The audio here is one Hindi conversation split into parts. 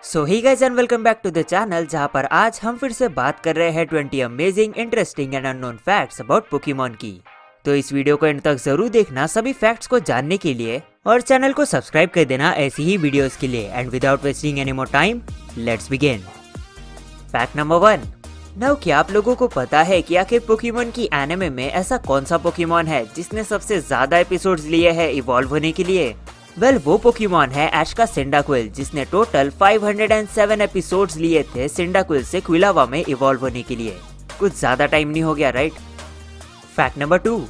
So hi guys and welcome back to the channel, जहां पर आज हम फिर से बात कर रहे हैं 20 amazing, interesting and unknown facts about Pokemon की। तो इस वीडियो को एंड तक जरूर देखना सभी फैक्ट्स को जानने के लिए, और चैनल को सब्सक्राइब कर देना ऐसी ही वीडियोस के लिए। And without wasting any more time, let's begin. Fact number 1। Now क्या आप लोगों को पता है कि आखिर पोकेमॉन की एनिमे में ऐसा कौन सा पोकेमॉन है जिसने सबसे ज्यादा एपिसोड्स लिए हैं इवॉल्व होने के लिए? वो पोकेमॉन है ऐश का सिंडाक्विल, जिसने टोटल 507 एपिसोड्स लिए थे सिंडाक्विल से क्विलावा में इवॉल्व होने के लिए। कुछ ज्यादा टाइम नहीं हो गया, राइट? Fact number 2।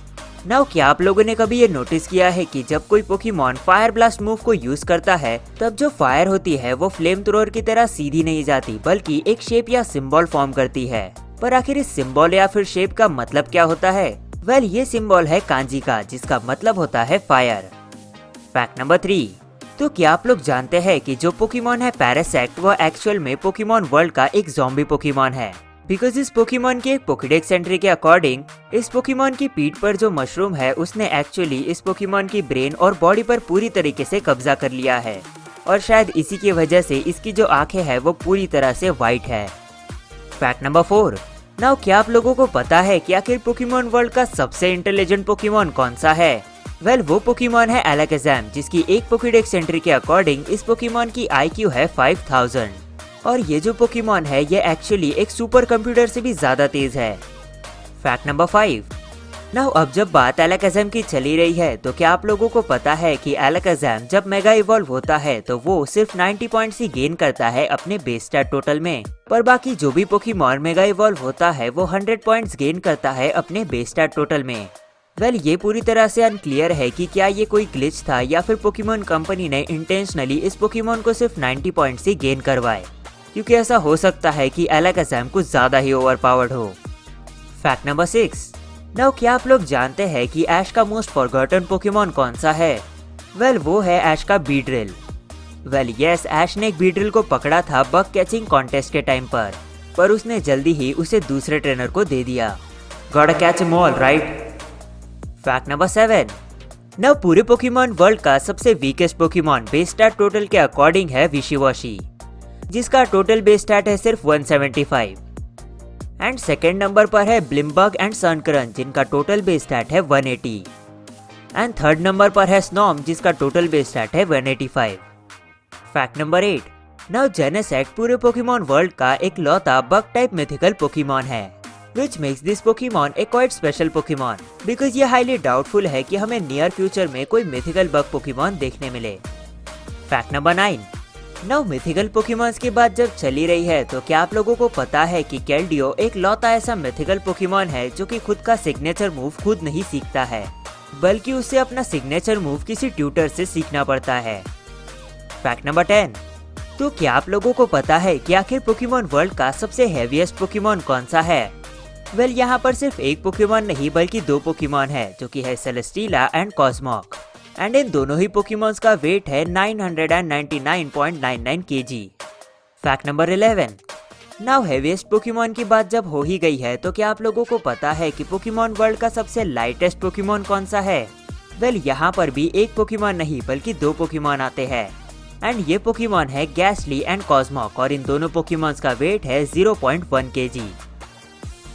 नाउ क्या आप लोगों ने कभी ये नोटिस किया है कि जब कोई पोकेमॉन फायर ब्लास्ट मूव को यूज करता है, तब जो फायर होती है वो फ्लेम थ्रोअर की तरह सीधी नहीं जाती, बल्कि एक शेप या सिंबल फॉर्म करती है। पर आखिर इस सिंबल या फिर शेप का मतलब क्या होता है? ये सिंबल है कांजी का, जिसका मतलब होता है फायर। Fact number 3। तो क्या आप लोग जानते हैं कि जो पोकेमॉन है पैरासेक्ट, वो एक्चुअल में पोकेमॉन वर्ल्ड का एक ज़ॉम्बी पोकेमॉन है। बिकॉज इस पोकेमॉन के एक पोकेडेक्स एंट्री के अकॉर्डिंग इस पोकेमॉन की पीठ पर जो मशरूम है उसने एक्चुअली इस पोकेमॉन की ब्रेन और बॉडी पर पूरी तरीके से कब्जा कर लिया है, और शायद इसी की वजह से इसकी जो आंखें हैं वो पूरी तरह से व्हाइट है। Fact number 4। नाउ क्या आप लोगों को पता है कि आखिर पोकेमॉन वर्ल्ड का सबसे इंटेलिजेंट पोकेमॉन कौन सा है? वो पोकेमॉन है एलाकाज़म, जिसकी एक पोकेडेक्स एंट्री के अकॉर्डिंग इस पोकेमॉन की IQ है 5000, और ये जो पोकेमॉन है ये एक्चुअली एक सुपर कंप्यूटर से भी ज्यादा तेज है। Fact number 5। नाउ अब जब बात एलाकाज़म की चली रही है, तो क्या आप लोगों को पता है कि एलाकाज़म जब मेगा इवॉल्व होता है तो वो सिर्फ 90 पॉइंट्स ही गेन करता है अपने बेस स्टैट टोटल में, पर बाकी जो भी पोकेमॉन मेगा इवॉल्व होता है वो 100 पॉइंट्स गेन करता है अपने बेस स्टैट टोटल में। ये पूरी तरह से अनक्लियर है कि क्या ये कोई ग्लिच था या फिर पोकेमॉन कंपनी ने इंटेंशनली इस पोकेमॉन को सिर्फ 90 पॉइंट्स ही गेन करवाए, क्योंकि ऐसा हो सकता है कि एलाकाज़म कुछ ज्यादा ही ओवरपावर्ड हो। Fact number 6। नाउ क्या आप लोग जानते हैं कि ऐश का मोस्ट फॉरगॉटन पोकेमॉन कौन सा है? वो है ऐश का बीड्रिल। यस, ऐश ने एक बीड्रिल को पकड़ा था बग कैचिंग कॉन्टेस्ट के टाइम पर उसने जल्दी ही उसे दूसरे ट्रेनर को दे दिया। Gotta catch him all, right? Fact number 7। Now पूरे पोकेमॉन वर्ल्ड का सबसे weakest Pokemon base stat total के अकॉर्डिंग है विशिवाशी, जिसका टोटल बेस स्टैट है सिर्फ 175। एंड सेकेंड नंबर पर है ब्लिम्बग एंड सनकरन, जिनका टोटल बेस स्टैट है 180। एंड थर्ड नंबर पर है स्नॉम, जिसका टोटल बेस स्टैट है 185। Fact number 8। नाउ जेनेसेक्ट पूरे पोकेमॉन वर्ल्ड का एक लौता बग टाइप मिथिकल पोकेमॉन है, which makes this Pokemon a quite special Pokemon, because ये highly doubtful है कि हमें नियर फ्यूचर में कोई मिथिकल बग पोकेमॉन देखने मिले। Fact number 9। Now mythical Pokémons की बात जब चली रही है, तो क्या आप लोगों को पता है कि केल्डियो एक लौता ऐसा मिथिकल पोकेमॉन है जो कि खुद का सिग्नेचर मूव खुद नहीं सीखता है, बल्कि उसे अपना सिग्नेचर मूव किसी ट्यूटर से सीखना पड़ता है। Fact number 10। तो क्या आप लोगों को पता है कि आखिर पोकेमॉन वर्ल्ड का सबसे हेवीएस्ट पोकेमॉन कौन सा है? यहाँ पर सिर्फ एक पोकेमॉन नहीं बल्कि दो पोकेमॉन है, जो कि है सेलेस्टिला एंड कॉस्मॉक, एंड इन दोनों ही पोकेमॉन्स का वेट है 999.99 kg। Fact number 11। Now heaviest Pokemon की बात जब हो ही गई है, तो क्या आप लोगों को पता है कि पोकेमॉन वर्ल्ड का सबसे लाइटेस्ट पोकेमॉन कौन सा है? यहाँ पर भी एक पोकेमॉन नहीं बल्कि दो पोकेमॉन आते हैं, एंड ये पोकेमॉन है गैस्टली एंड कॉस्मॉक, और इन दोनों पोकेमॉन्स का वेट है 0.1 kg।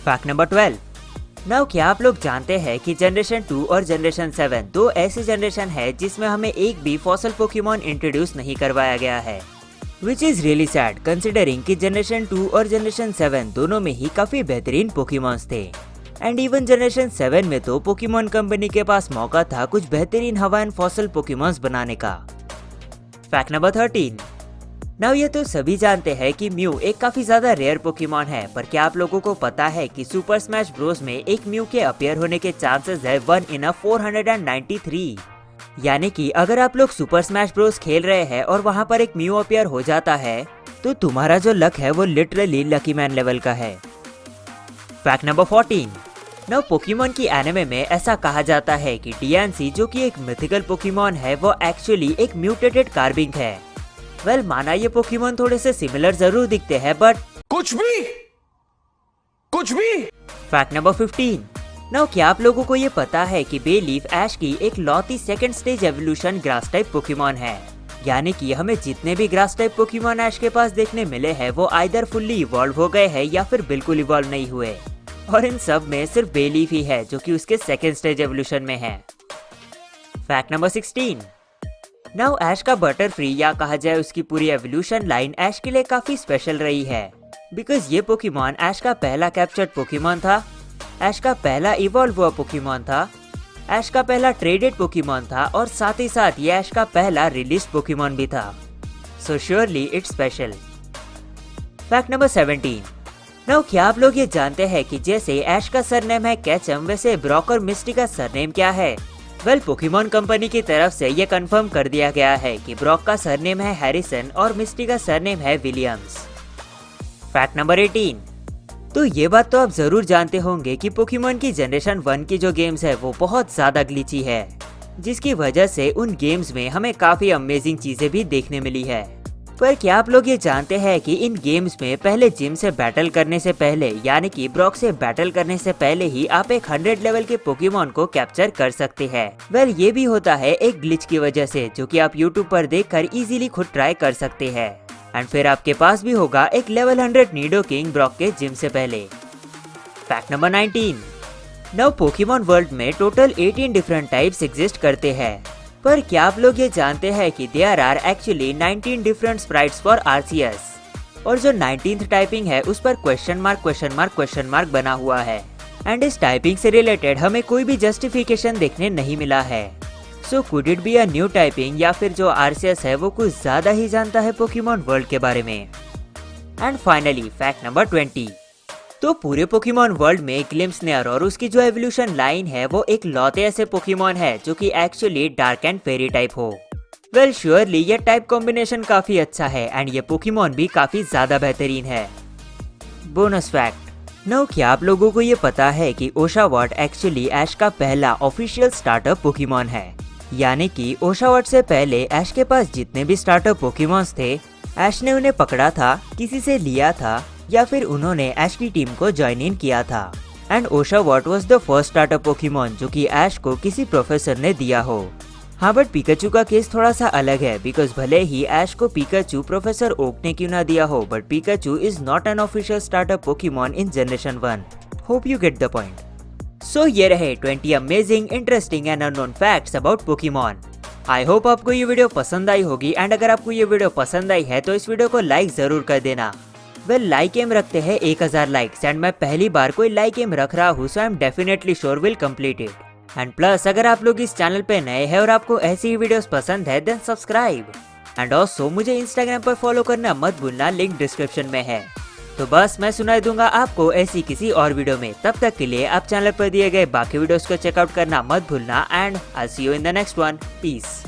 Fact number 12। नाउ क्या आप लोग जानते हैं कि जनरेशन 2 और जनरेशन 7 दो ऐसी जनरेशन है जिसमें हमें एक भी फॉसल पोकेमॉन इंट्रोड्यूस नहीं करवाया गया है, which is really sad considering कि जनरेशन 2 और जनरेशन 7 दोनों में ही काफी बेहतरीन पोकेमॉन्स थे, एंड इवन जनरेशन 7 में तो पोकेमॉन कंपनी के पास मौका था कुछ बेहतरीन हवाइन फॉसल पोकेमॉन्स बनाने का। Fact number 13। नाउ ये तो सभी जानते हैं कि म्यू एक काफी ज्यादा रेयर पोकेमॉन है, पर क्या आप लोगों को पता है कि सुपर स्मैश ब्रोस में एक म्यू के अपीयर होने के चांसेस है 1 in 493। यानी कि अगर आप लोग सुपर स्मैश ब्रोस खेल रहे हैं और वहाँ पर एक म्यू अपीयर हो जाता है, तो तुम्हारा जो लक है वो लिटरली लकी मैन लेवल का है। Fact number 14। नाउ पोकेमॉन की एनिमे में ऐसा कहा जाता है कि डियान्सी, जो कि एक मिथिकल पोकेमॉन है, वो एक्चुअली एक म्यूटेटेड कार्बिंग है। माना ये पोकेमॉन थोड़े से सिमिलर जरूर दिखते हैं, बट कुछ भी। Fact number 15। नाउ क्या आप लोगों को ये पता है कि बेलीफ ऐश की एक लौती second stage evolution grass type Pokemon है, यानी कि हमें जितने भी ग्रास टाइप पोकेमॉन ऐश के पास देखने मिले हैं वो आइदर फुल्ली इवॉल्व हो गए हैं या फिर बिल्कुल इवॉल्व नहीं हुए, और इन सब में सिर्फ बेलीफ ही है जो कि उसके सेकेंड स्टेज एवोल्यूशन में है। Fact number 16। नाउ ऐश का बटरफ्री या कहा जाए उसकी पूरी एवोल्यूशन लाइन ऐश के लिए काफी स्पेशल रही है, बिकॉज ये पोकेमॉन ऐश का पहला कैप्चर्ड पोकेमॉन था, ऐश का पहला इवॉल्व हुआ पोकेमॉन था, ऐश का पहला ट्रेडेड पोकेमॉन था, और साथ ही साथ ये ऐश का पहला रिलीज पोकेमॉन भी था। सो surely it's special. Fact number 17। Now क्या आप लोग ये जानते हैं कि जैसे ऐश का सरनेम है कैचम, वैसे ब्रॉक और मिस्टी का सरनेम क्या है? वेल, पोकेमॉन कंपनी की तरफ से ये कंफर्म कर दिया गया है कि ब्रॉक का सरनेम है हैरिसन और मिस्टी का सरनेम है विलियम्स। Fact number 18। तो ये बात तो आप जरूर जानते होंगे कि पोकेमॉन की जनरेशन 1 की जो गेम्स है वो बहुत ज्यादा ग्लिची है, जिसकी वजह से उन गेम्स में हमें काफी अमेजिंग चीजें भी देखने मिली है। पर क्या आप लोग ये जानते हैं कि इन गेम्स में पहले जिम से बैटल करने से पहले, यानी कि ब्रॉक से बैटल करने से पहले ही आप एक 100 लेवल के पोकेमॉन को कैप्चर कर सकते हैं। वेल, ये भी होता है एक ग्लिच की वजह से, जो कि आप यूट्यूब पर देखकर इजीली खुद ट्राई कर सकते हैं, एंड फिर आपके पास भी होगा एक लेवल 100 निडोकिंग ब्रॉक के जिम से पहले। Fact number 19। Now Pokemon world में टोटल 18 डिफरेंट टाइप्स एग्जिस्ट करते हैं, पर क्या आप लोग ये जानते हैं कि there are actually 19 different sprites for RCS, और जो 19th टाइपिंग है उस पर क्वेश्चन मार्क बना हुआ है, एंड इस टाइपिंग से रिलेटेड हमें कोई भी जस्टिफिकेशन देखने नहीं मिला है। So could it be a new typing, या फिर जो आरसीएस है वो कुछ ज्यादा ही जानता है पोकेमॉन वर्ल्ड के बारे में। And finally fact number 20। तो पूरे पोकेमॉन वर्ल्ड में ग्लिम्सनेयर और उसकी जो एवोल्यूशन लाइन है वो एक लौते ऐसे पोकेमॉन है जो कि actually dark and fairy type हो। वेल, श्योरली ये टाइप कॉम्बिनेशन काफी अच्छा है, एंड ये पोकेमॉन भी काफी ज्यादा बेहतरीन है। Bonus fact. नाउ क्या आप लोगों को ये पता है कि ओशावॉट एक्चुअली ऐश का पहला ऑफिशियल स्टार्टअप पोकेमॉन है, यानी कि ओशावॉट से पहले ऐश के पास जितने भी स्टार्टअप पोकेमॉन्स थे, ऐश ने उन्हें पकड़ा था, किसी से लिया था, या फिर उन्होंने ऐश की टीम को ज्वाइन इन किया था। And Oshawott was the first startup Pokemon जो कि ऐश को किसी प्रोफेसर ने दिया हो। हाँ, बट पिकाचू का केस थोड़ा सा अलग है, बिकॉज भले ही ऐश को पिकाचू प्रोफेसर ओक ने क्यों ना दिया हो, but Pikachu is not an official startup Pokemon in generation 1। Hope you get the point. So ये रहे 20 amazing, interesting and unknown facts about Pokemon. I hope आपको ये वीडियो पसंद आई होगी, एंड अगर आपको ये वीडियो पसंद आई है तो इस वीडियो को लाइक जरूर कर देना। वेल, लाइक एम रखते हैं 1000 लाइक्स, एंड मैं पहली बार कोई लाइक एम रख रहा हूँ, so I am definitely sure will complete it. And plus अगर आप लोग इस चैनल पे नए हैं और आपको ऐसी ही वीडियोस पसंद है, देन सब्सक्राइब। एंड ऑल्सो मुझे इंस्टाग्राम पर फॉलो करना मत भूलना, लिंक डिस्क्रिप्शन में है। तो बस मैं सुनाई दूंगा आपको ऐसी किसी और वीडियो में। तब तक के लिए आप चैनल पर दिए गए बाकी वीडियोस को चेकआउट करना मत भूलना, and I see you in the next one. Piece.